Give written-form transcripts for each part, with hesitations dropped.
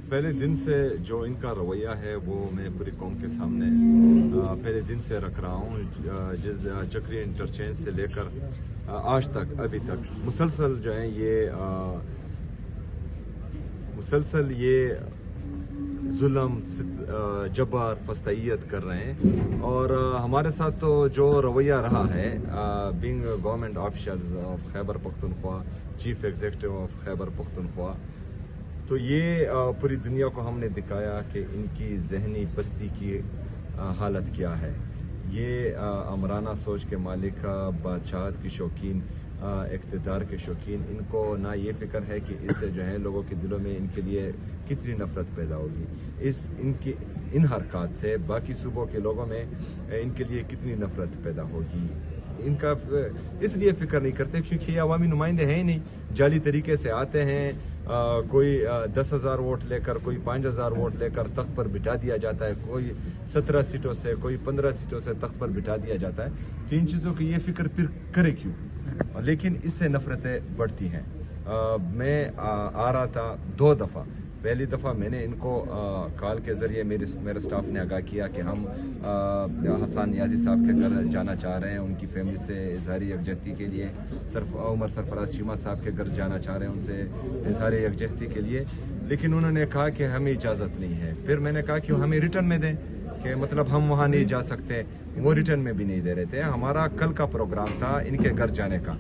पहले दिन से जो इनका रवैया है वो मैं पूरी कौम के सामने पहले दिन से रख रहा हूँ। जिस चक्री इंटरचेंज से लेकर आज तक अभी तक मुसलसल जो है ये जुल्म जबर फस्तैयत कर रहे हैं। और हमारे साथ तो जो रवैया रहा है being government officials of Khyber Pakhtunkhwa, chief executive of Khyber Pakhtunkhwa, तो ये पूरी दुनिया को हमने दिखाया कि इनकी जहनी पस्ती की हालत क्या है। ये अमराना सोच के मालिक, बादशाहत की शौकीन, इक़्तिदार के शौकीन, इनको ना ये फ़िक्र है कि इससे जो है लोगों के दिलों में इनके लिए कितनी नफ़रत पैदा होगी, इन हरकत से बाकी सूबों के लोगों में इनके लिए कितनी नफ़रत पैदा होगी। इनका इसलिए फ़िक्र नहीं करते क्योंकि ये अवामी नुमाइंदे हैं ही नहीं। जाली तरीके से आते हैं, कोई 10,000 वोट लेकर, कोई 5,000 वोट लेकर तख्त पर बिठा दिया जाता है, कोई 17 सीटों से, कोई 15 सीटों से तख्त पर बिठा दिया जाता है। तो इन चीज़ों की ये फ़िक्र फिर करे क्यों? लेकिन इससे नफ़रतें बढ़ती हैं। मैं आ रहा था 2 दफ़ा। पहली दफ़ा मैंने इनको कॉल के ज़रिए मेरे स्टाफ ने आगाह किया कि हम हसन नियाजी साहब के घर जाना चाह रहे हैं, उनकी फैमिली से इजहारी यकजहती के लिए। उमर सरफराज चीमा साहब के घर जाना चाह रहे हैं, उनसे इजहारी यकजहती के लिए। लेकिन उन्होंने कहा कि हमें इजाज़त नहीं है। फिर मैंने कहा कि हमें रिटर्न में दें, कि मतलब हम वहाँ नहीं जा सकते। वो रिटर्न में भी नहीं दे रहे थे। हमारा कल का प्रोग्राम था इनके घर जाने का।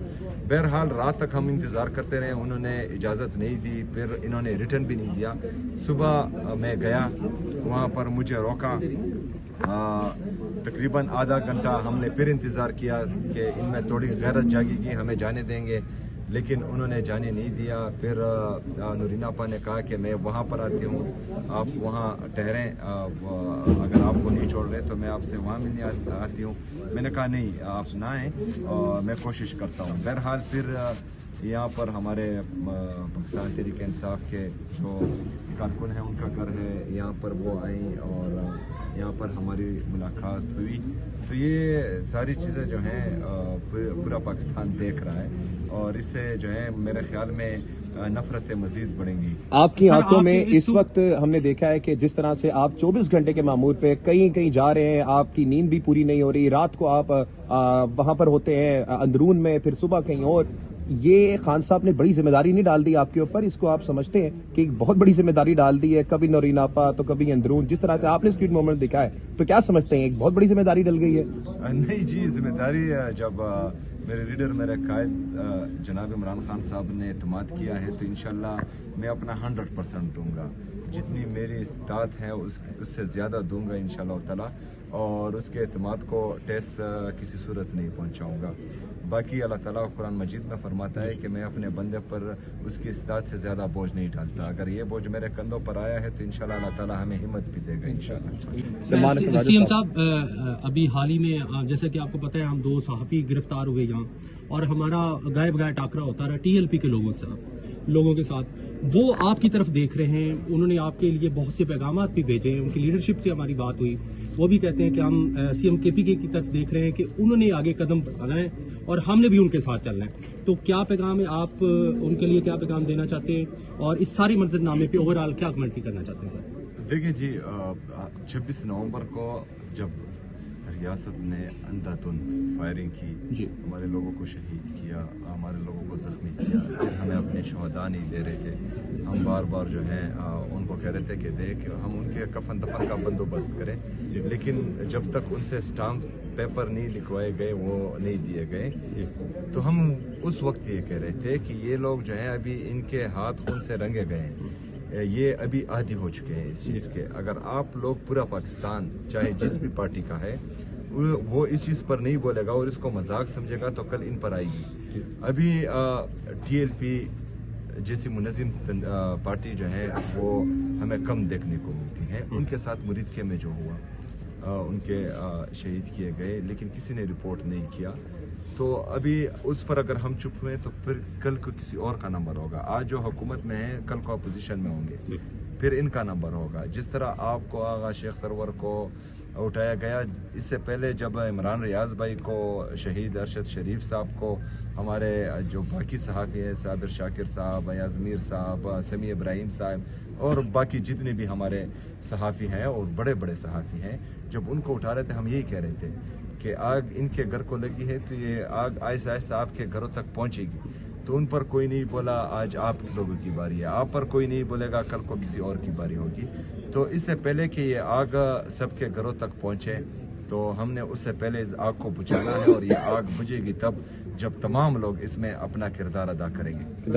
बहरहाल रात तक हम इंतज़ार करते रहे, उन्होंने इजाज़त नहीं दी, फिर इन्होंने रिटर्न भी नहीं दिया। सुबह मैं गया, वहाँ पर मुझे रोका, तकरीबन आधा घंटा हमने फिर इंतज़ार किया कि इनमें थोड़ी गैरत जागेगी, हमें जाने देंगे, लेकिन उन्होंने जाने नहीं दिया। फिर नूरीना आपा ने कहा कि मैं वहाँ पर आती हूँ, आप वहाँ ठहरें, अगर आपको नहीं छोड़ रहे तो मैं आपसे वहाँ मिलने आती हूँ। मैंने कहा नहीं, आप ना आएँ, मैं कोशिश करता हूँ। बहरहाल फिर यहाँ पर हमारे पाकिस्तान तहरीक इंसाफ के जो कारकुन हैं उनका घर है, यहाँ पर वो आई और यहाँ पर हमारी मुलाकात हुई। तो ये सारी चीज़ें जो हैं पूरा पाकिस्तान देख रहा है और इससे जो है मेरे ख्याल में नफरतें मजीद बढ़ेंगी। आपकी आंखों में इस वक्त हमने देखा है कि जिस तरह से आप 24 घंटे के मामूर पे कहीं जा रहे हैं, आपकी नींद भी पूरी नहीं हो रही, रात को आप वहां पर होते हैं अंदरून में, फिर सुबह कहीं और। ये खान साहब ने बड़ी जिम्मेदारी नहीं डाल दी आपके ऊपर? इसको आप समझते हैं कि बहुत बड़ी जिम्मेदारी डाल दी है, कभी नूरीना आपा तो कभी अंदरून, जिस तरह से आपने स्ट्रीट मूवमेंट दिखा है, तो क्या समझते हैं एक बहुत बड़ी जिम्मेदारी डल गई है? नहीं जी, जिम्मेदारी जब मेरे लीडर, मेरे कायद जनाब इमरान खान साहब ने एतमाद किया है तो इंशाल्लाह मैं अपना 100% दूंगा। जितनी मेरी इस्तात है उससे ज़्यादा दूंगा इंशाल्लाह ताला, और उसके एतमाद को टेस्ट किसी सूरत नहीं पहुंचाऊंगा। बाकी अल्लाह ताला कुरान मजीद में फरमाता है कि मैं अपने बंदे पर उसकी इस्तात से ज़्यादा बोझ नहीं डालता। अगर ये बोझ मेरे कंधों पर आया है तो इंशाल्लाह अल्लाह ताला हमें हिम्मत भी देगा इंशाल्लाह। सीएम साहब, अभी हाल ही में जैसा कि आपको पता है हम 2 सहाफ़ी गिरफ्तार हुए यहाँ, और हमारा गाय बगाए टाकरा होता रहा TLP के लोगों के साथ। वो आपकी तरफ देख रहे हैं, उन्होंने आपके लिए बहुत से पैगामात भी भेजे हैं, उनकी लीडरशिप से हमारी बात हुई, वो भी कहते हैं कि हम CM KPK की तरफ देख रहे हैं कि उन्होंने आगे कदम बढ़ाए और हमने भी उनके साथ चलना है। तो क्या पैगाम है, आप उनके लिए क्या पैगाम देना चाहते हैं और इस सारे मंजरनामे पे ओवरऑल क्या कमेंट्री करना चाहते हैं सर? देखिए जी, 26 नवंबर को जब रियासत ने अंधाधुंध फायरिंग की, हमारे लोगों को शहीद किया, हमारे लोगों को जख्मी किया, फिर हमें अपने शहदा नहीं दे रहे थे। हम बार बार जो है उनको कह रहे थे कि देख हम उनके कफन दफन का बंदोबस्त करें, लेकिन जब तक उनसे स्टाम्प पेपर नहीं लिखवाए गए, वो नहीं दिए गए, तो हम उस वक्त ये कह रहे थे कि ये लोग जो हैं अभी इनके हाथ खून से रंगे गए हैं, ये अभी आदी हो चुके हैं इस चीज़ के। अगर आप लोग पूरा पाकिस्तान चाहे जिस भी पार्टी का है वो इस चीज़ पर नहीं बोलेगा और इसको मजाक समझेगा तो कल इन पर आएगी। अभी TLP जैसी मुनज़्ज़िम पार्टी जो है वो हमें कम देखने को मिलती है। उनके साथ मुरीदके में जो हुआ, उनके शहीद किए गए, लेकिन किसी ने रिपोर्ट नहीं किया। तो अभी उस पर अगर हम चुप हुए तो फिर कल को किसी और का नंबर होगा। आज जो हुकूमत में है कल को अपोजिशन में होंगे, फिर इनका नंबर होगा। जिस तरह आपको आगा शेख सरवर को उठाया गया। इससे पहले जब इमरान रियाज भाई को, शहीद अरशद शरीफ साहब को, हमारे जो बाकी सहाफ़ी हैं, साबिर शाकिर साहब, याजमीर साहब, समी इब्राहिम साहब और बाकी जितने भी हमारे सहाफ़ी हैं और बड़े बड़े सहाफ़ी हैं, जब उनको उठा रहे थे हम यही कह रहे थे कि आग इनके घर को लगी है तो ये आग आहिस्ता आहिस्ता आपके घरों तक पहुंचेगी। तो उन पर कोई नहीं बोला आज आप लोगों की बारी है, आप पर कोई नहीं बोलेगा कल को किसी और की बारी होगी। तो इससे पहले कि ये आग सबके घरों तक पहुंचे तो हमने उससे पहले इस आग को बुझाना है और ये आग बुझेगी तब जब तमाम लोग इसमें अपना किरदार अदा करेंगे।